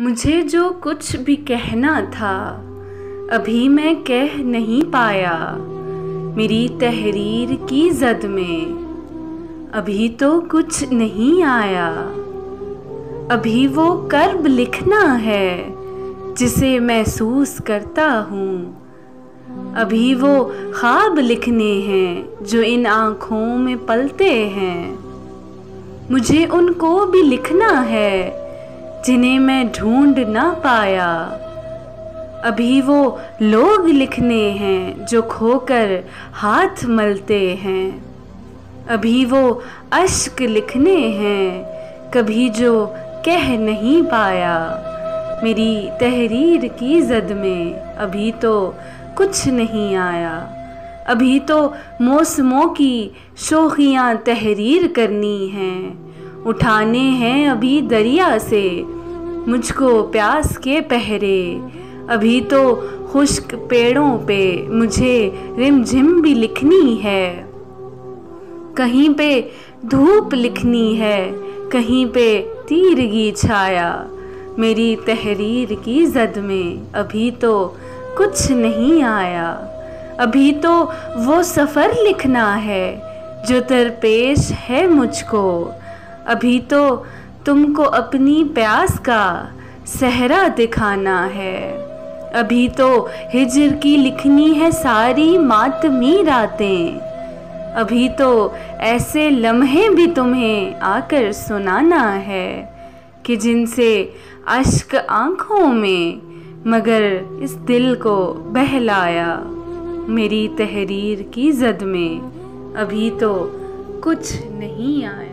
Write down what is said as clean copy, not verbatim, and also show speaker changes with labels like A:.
A: मुझे जो कुछ भी कहना था अभी मैं कह नहीं पाया। मेरी तहरीर की ज़द में अभी तो कुछ नहीं आया। अभी वो कर्ब लिखना है जिसे महसूस करता हूँ। अभी वो ख्वाब लिखने हैं जो इन आँखों में पलते हैं। मुझे उनको भी लिखना है जिन्हें मैं ढूंढ ना पाया। अभी वो लोग लिखने हैं जो खोकर हाथ मलते हैं। अभी वो अश्क लिखने हैं कभी जो कह नहीं पाया। मेरी तहरीर की ज़द में अभी तो कुछ नहीं आया। अभी तो मौसमों की शोखियाँ तहरीर करनी हैं। उठाने हैं अभी दरिया से मुझको प्यास के पहरे। अभी तो खुश्क पेड़ों पे मुझे रिमझिम भी लिखनी है। कहीं पे धूप लिखनी है कहीं पे तीरगी छाया। मेरी तहरीर की ज़द में अभी तो कुछ नहीं आया। अभी तो वो सफ़र लिखना है जो दरपेश है मुझको। अभी तो तुमको अपनी प्यास का सहरा दिखाना है। अभी तो हिज्र की लिखनी है सारी मातमी रातें। अभी तो ऐसे लम्हे भी तुम्हें आकर सुनाना है कि जिनसे अश्क आँखों में मगर इस दिल को बहलाया। मेरी तहरीर की ज़द में अभी तो कुछ नहीं आया।